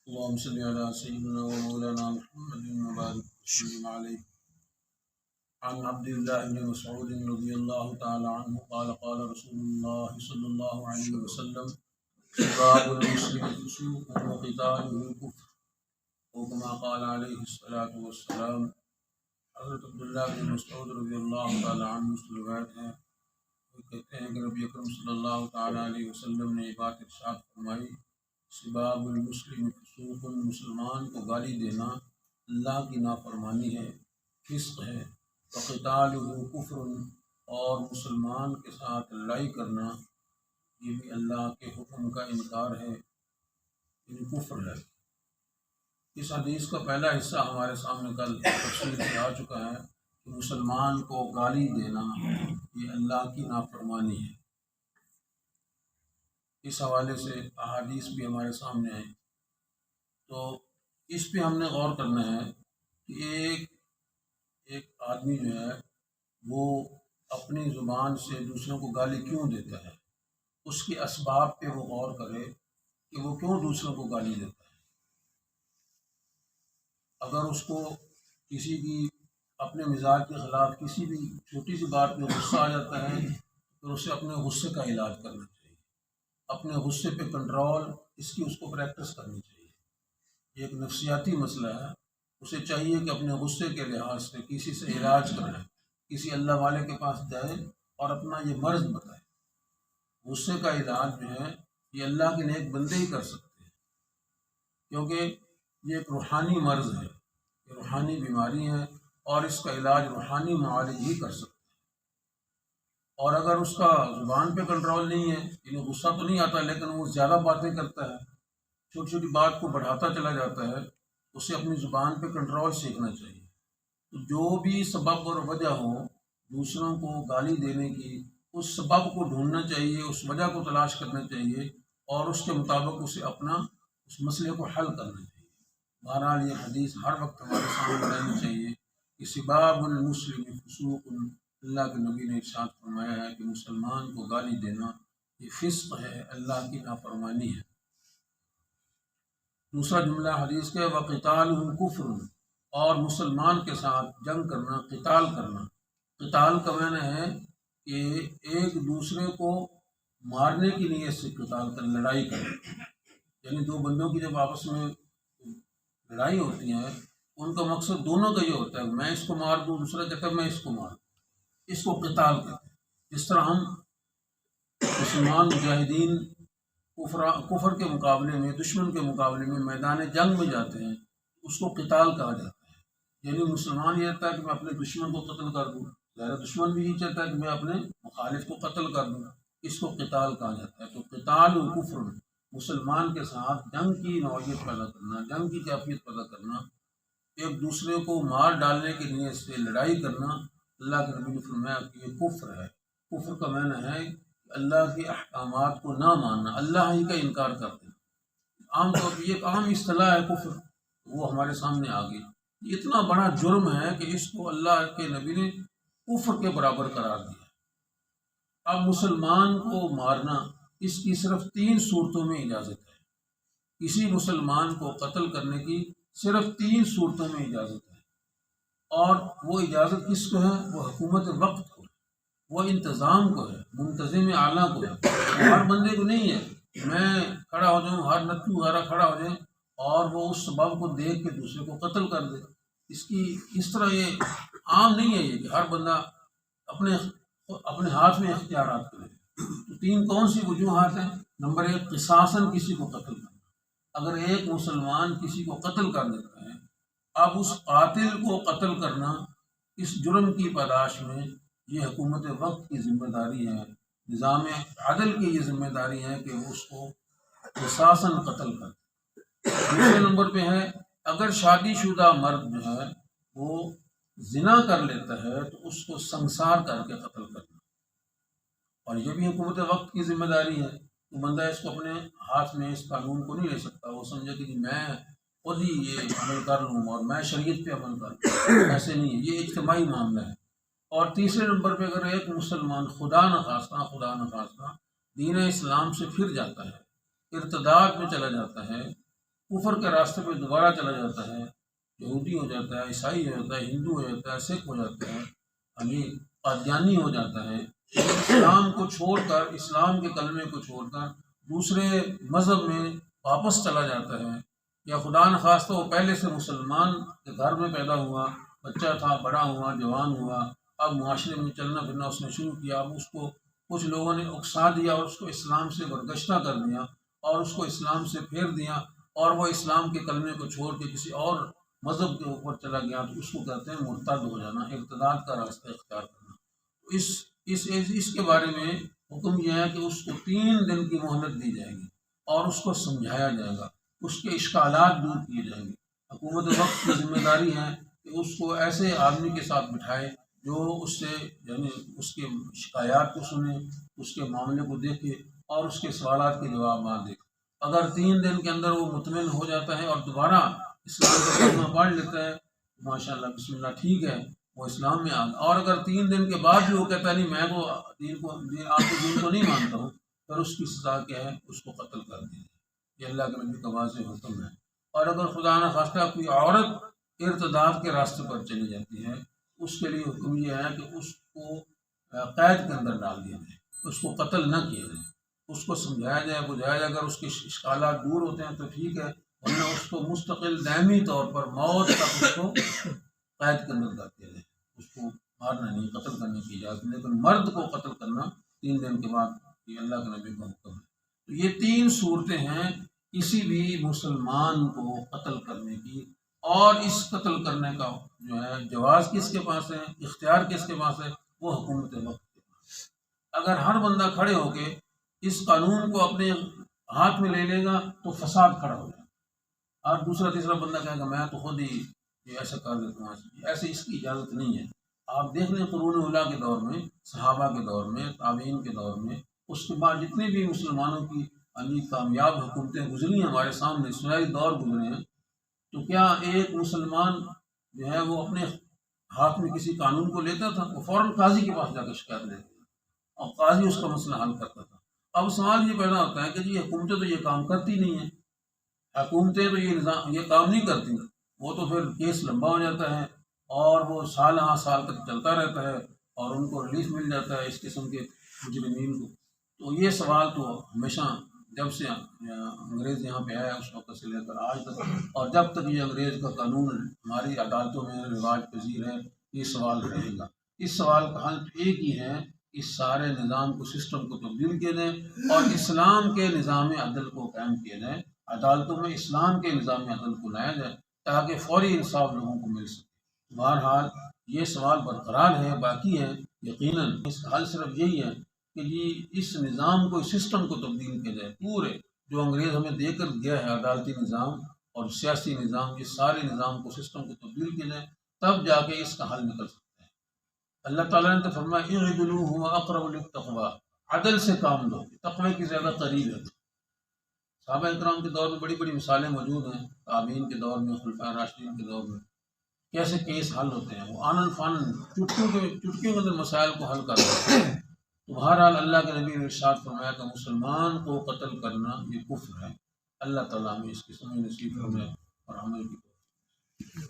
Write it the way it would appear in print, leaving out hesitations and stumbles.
اللهم صل على سيدنا ومولانا محمد وبارك وسلم عليه. عن عبد الله بن مسعود رضي الله تعالى عنه قال قال رسول الله صلى الله عليه وسلم: سباب المسلم فسوق وقتاله كفر، او كما قال عليه الصلاة والسلام. حضرت عبداللہ بن مسعود رضی اللہ تعالی عنہ سے روایت ہے، وہ کہتے ہیں کہ نبی اکرم صلی اللہ تعالی علیہ وسلم نے یہ بات ارشاد فرمائی: سباب المسلم فسوق، مسلمان کو گالی دینا اللہ کی نافرمانی ہے، فسق ہے. وقتالہ کفر، اور مسلمان کے ساتھ لڑائی کرنا یہ بھی اللہ کے حکم کا انکار ہے، یہ کفر ہے. اس حدیث کا پہلا حصہ ہمارے سامنے کل تفصیل سے آ چکا ہے کہ مسلمان کو گالی دینا یہ اللہ کی نافرمانی ہے. اس حوالے سے احادیث بھی ہمارے سامنے ہیں، تو اس پہ ہم نے غور کرنا ہے کہ ایک آدمی جو ہے وہ اپنی زبان سے دوسروں کو گالی کیوں دیتا ہے، اس کے اسباب پہ وہ غور کرے کہ وہ کیوں دوسروں کو گالی دیتا ہے. اگر اس کو کسی کی اپنے مزاج کے خلاف کسی بھی چھوٹی سی بات پہ غصہ آ جاتا ہے تو اسے اپنے غصے کا علاج کرنا چاہیے، اپنے غصے پہ کنٹرول اس کو پریکٹس کرنی چاہیے. یہ ایک نفسیاتی مسئلہ ہے. اسے چاہیے کہ اپنے غصے کے لحاظ سے کسی سے علاج کرائے، کسی اللہ والے کے پاس جائے اور اپنا یہ مرض بتائے. غصے کا علاج جو ہے یہ اللہ کے نیک بندے ہی کر سکتے ہیں، کیونکہ یہ ایک روحانی مرض ہے، یہ روحانی بیماری ہے، اور اس کا علاج روحانی معالج ہی کر سکتے ہیں. اور اگر اس کا زبان پہ کنٹرول نہیں ہے، یعنی غصہ تو نہیں آتا لیکن وہ زیادہ باتیں کرتا ہے، چھوٹی چھوٹی بات کو بڑھاتا چلا جاتا ہے، اسے اپنی زبان پہ کنٹرول سیکھنا چاہیے. تو جو بھی سبب اور وجہ ہو دوسروں کو گالی دینے کی، اس سبب کو ڈھونڈنا چاہیے، اس وجہ کو تلاش کرنا چاہیے اور اس کے مطابق اسے اپنا اس مسئلے کو حل کرنا چاہیے. بہرحال یہ حدیث ہر وقت ہمارے سامنے رہنی چاہیے کہ سباب المسلم فسوق، اللہ کے نبی نے ارشاد فرمایا ہے کہ مسلمان کو گالی دینا یہ فسق ہے، اللہ کی نافرمانی ہے. دوسرا جملہ حدیث کے وقتالہ کفر، اور مسلمان کے ساتھ جنگ کرنا، قتال کرنا. قتال کا معنی ہے کہ ایک دوسرے کو مارنے کی نیت سے قتال کر، لڑائی کرنا. یعنی دو بندوں کی جب آپس میں لڑائی ہوتی ہے ان کا مقصد دونوں کا یہ ہوتا ہے میں اس کو مار دوں، دوسرا کہتا ہے میں اس کو مار دوں. اس کو قتال کہتے ہیں. جس طرح ہم مسلمان مجاہدین کفر کے مقابلے میں، دشمن کے مقابلے میں میدان جنگ میں جاتے ہیں، اس کو قتال کہا جاتا ہے. یعنی مسلمان یہ چاہتا ہے کہ میں اپنے دشمن کو قتل کر دوں، ظاہر دشمن بھی یہ چاہتا ہے کہ میں اپنے مخالف کو قتل کر دوں، اس کو قتال کہا جاتا ہے. تو قتال کفر، مسلمان کے ساتھ جنگ کی نوعیت پیدا کرنا، جنگ کی کیفیت پیدا کرنا، ایک دوسرے کو مار ڈالنے کی نیت سے لڑائی کرنا، اللہ کے نبی نے فرمایا کہ یہ کفر ہے. کفر کا معنی ہے اللہ کے احکامات کو نہ ماننا، اللہ ہی کا انکار کر دینا. عام طور پر یہ ایک عام اصطلاح ہے کفر، وہ ہمارے سامنے آ گئی. یہ اتنا بڑا جرم ہے کہ اس کو اللہ کے نبی نے کفر کے برابر قرار دیا. اب مسلمان کو مارنا اس کی صرف 3 صورتوں میں اجازت ہے. کسی مسلمان کو قتل کرنے کی صرف 3 صورتوں میں اجازت ہے، اور وہ اجازت کس کو ہے؟ وہ حکومت وقت کو ہے، وہ انتظام کو ہے، منتظم اعلیٰ کو ہے. ہر بندے کو نہیں ہے میں کھڑا ہو جاؤں، ہر نتو وغیرہ کھڑا ہو جائیں اور وہ اس سبب کو دیکھ کے دوسرے کو قتل کر دے. اس طرح یہ عام نہیں ہے یہ کہ ہر بندہ اپنے ہاتھ میں اختیارات کرے. تو 3 کون سی وجوہات ہیں؟ نمبر 1، قصاصاً کسی کو قتل کرنا. اگر ایک مسلمان کسی کو قتل کر دیتا ہے، اب اس قاتل کو قتل کرنا اس جرم کی پاداش میں یہ حکومت وقت کی ذمہ داری ہے، نظام عدل کی یہ ذمہ داری ہے کہ وہ اس کو قصاصاً قتل کر. دوسرے نمبر پہ ہے اگر شادی شدہ مرد جو ہے وہ زنا کر لیتا ہے تو اس کو سنسار کر کے قتل کرنا، اور یہ بھی حکومت وقت کی ذمہ داری ہے. تو بندہ اس کو اپنے ہاتھ میں اس قانون کو نہیں لے سکتا، وہ سمجھے کہ میں خود ہی یہ عمل کر لوں اور میں شریعت پہ عمل کر لوں. ایسے نہیں ہے، یہ اجتماعی معاملہ ہے. اور تیسرے نمبر پہ اگر ایک مسلمان خدا نخواستہ دین اسلام سے پھر جاتا ہے، ارتداد میں چلا جاتا ہے، کفر کے راستے پہ دوبارہ چلا جاتا ہے، یہودی ہو جاتا ہے، عیسائی ہو جاتا ہے، ہندو ہو جاتا ہے، سکھ ہو جاتا ہے، قادیانی ہو جاتا ہے، اسلام کو چھوڑ کر، اسلام کے کلمے کو چھوڑ کر دوسرے مذہب میں واپس چلا جاتا ہے، یا خدا نخواستہ وہ پہلے سے مسلمان کے گھر میں پیدا ہوا، بچہ تھا، بڑا ہوا، جوان ہوا، اب معاشرے میں چلنا پھرنا اس نے شروع کیا، اب اس کو کچھ لوگوں نے اکسا دیا اور اس کو اسلام سے برگشتہ کر دیا اور اس کو اسلام سے پھیر دیا، اور وہ اسلام کے کلمے کو چھوڑ کے کسی اور مذہب کے اوپر چلا گیا، تو اس کو کہتے ہیں مرتد ہو جانا، ارتداد کا راستہ اختیار کرنا۔ اس کے بارے میں حکم یہ ہے کہ اس کو 3 دن کی مہلت دی جائے گی اور اس کو سمجھایا جائے گا، اس کے اشکالات دور کیے جائیں گے۔ حکومت وقت کی ذمہ داری ہے کہ اس کو ایسے آدمی کے ساتھ بٹھائے جو اس سے، یعنی اس کے شکایات کو سنے، اس کے معاملے کو دیکھے اور اس کے سوالات کے جوابات دے۔ اگر 3 دن کے اندر وہ مطمئن ہو جاتا ہے اور دوبارہ اسلام کا کلمہ پڑھ لیتا ہے، ماشاء اللہ بسم اللہ ٹھیک ہے، وہ اسلام میں آ گیا۔ اور اگر 3 دن کے بعد بھی وہ کہتا ہے نہیں میں تو آپ کے دین کو نہیں مانتا ہوں، پھر اس کی سزا کیا ہے؟ اس کو قتل کر دیجیے، یہ اللہ کے نبی کا واضح حکم ہے۔ اور اگر خدا نخواستہ کوئی عورت ارتداد کے راستے پر چلی جاتی ہے، اس کے لیے حکم یہ ہے کہ اس کو قید کے اندر ڈال دیا جائے، اس کو قتل نہ کیا جائے، اس کو سمجھایا جائے، بجھایا جائے۔ اگر اس کے اشکالات دور ہوتے ہیں تو ٹھیک ہے، ورنہ اس کو مستقل دائمی طور پر موت تک اس کو قید کے اندر ڈال دیا جائے، اس کو مارنا نہیں، قتل کرنے کی اجازت، لیکن مرد کو قتل کرنا 3 دن کے بعد، یہ اللہ کے نبی کا حکم ہے۔ تو یہ 3 صورتیں ہیں کسی بھی مسلمان کو قتل کرنے کی، اور اس قتل کرنے کا جو ہے جواز کس کے پاس ہے، اختیار کس کے پاس ہے؟ وہ حکومت وقت کے پاس۔ اگر ہر بندہ کھڑے ہو کے اس قانون کو اپنے ہاتھ میں لے لے گا تو فساد کھڑا ہو جائے گا، اور دوسرا تیسرا بندہ کہے گا میں تو خود ہی یہ ایسا کر دیتا ہوں، ایسے اس کی اجازت نہیں ہے۔ آپ دیکھ لیں قرون اولیٰ کے دور میں، صحابہ کے دور میں، تابعین کے دور میں، اس کے بعد جتنے بھی مسلمانوں کی کامیاب حکومتیں گزری ہیں ہمارے سامنے، سنہری دور گزرے ہیں، تو کیا ایک مسلمان جو ہے وہ اپنے ہاتھ میں کسی قانون کو لیتا تھا؟ وہ فوراً قاضی کے پاس جا کے شکایت لیتا تھا اور قاضی اس کا مسئلہ حل کرتا تھا۔ اب سوال یہ پیدا ہوتا ہے کہ جی حکومتیں تو یہ کام کرتی نہیں ہیں، حکومتیں تو یہ کام نہیں کرتی، وہ تو پھر کیس لمبا ہو جاتا ہے اور وہ سال ہاں سال تک چلتا رہتا ہے اور ان کو ریلیف مل جاتا ہے اس قسم کے مجرمین کو۔ تو یہ سوال تو ہمیشہ جب سے انگریز یہاں پہ آیا اس وقت سے لے کر آج تک، اور جب تک یہ انگریز کا قانون ہماری عدالتوں میں رواج پذیر ہے، یہ سوال رہے گا۔ اس سوال کا حل ایک ہی ہے، اس سارے نظام کو، سسٹم کو تبدیل کیا جائے اور اسلام کے نظام عدل کو قائم کیا جائے، عدالتوں میں اسلام کے نظام عدل کو لایا جائے تاکہ فوری انصاف لوگوں کو مل سکے۔ بہرحال یہ سوال برقرار ہے، باقی ہے، یقیناً اس کا حل صرف یہی ہے کہ جی اس نظام کو، اس سسٹم کو تبدیل کیا جائے، پورے جو انگریز ہمیں دے کر گیا ہے عدالتی نظام اور سیاسی نظام، اس سارے نظام کو، سسٹم کو تبدیل کیا جائے، تب جا کے اس کا حل نکل سکتا ہے۔ اللہ تعالیٰ نے تو فرمایا اعدلوا هو اقرب للتقوی، عدل سے کام لو، تقوی کی زیادہ قریب ہے۔ صحابہ اکرام کے دور میں بڑی بڑی مثالیں موجود ہیں، تابعین کے دور میں، خلفائے راشدین کے دور میں کیسے کیس حل ہوتے ہیں، وہ آنن فانن چٹکیوں کے اندر مسائل کو حل کر رہے ہیں۔ تو بہرحال اللہ کے نبی نے ارشاد فرمایا کہ مسلمان کو قتل کرنا یہ کفر ہے۔ اللہ تعالیٰ ہمیں اس کی سمجھ نصیب فرمائے اور عمل کی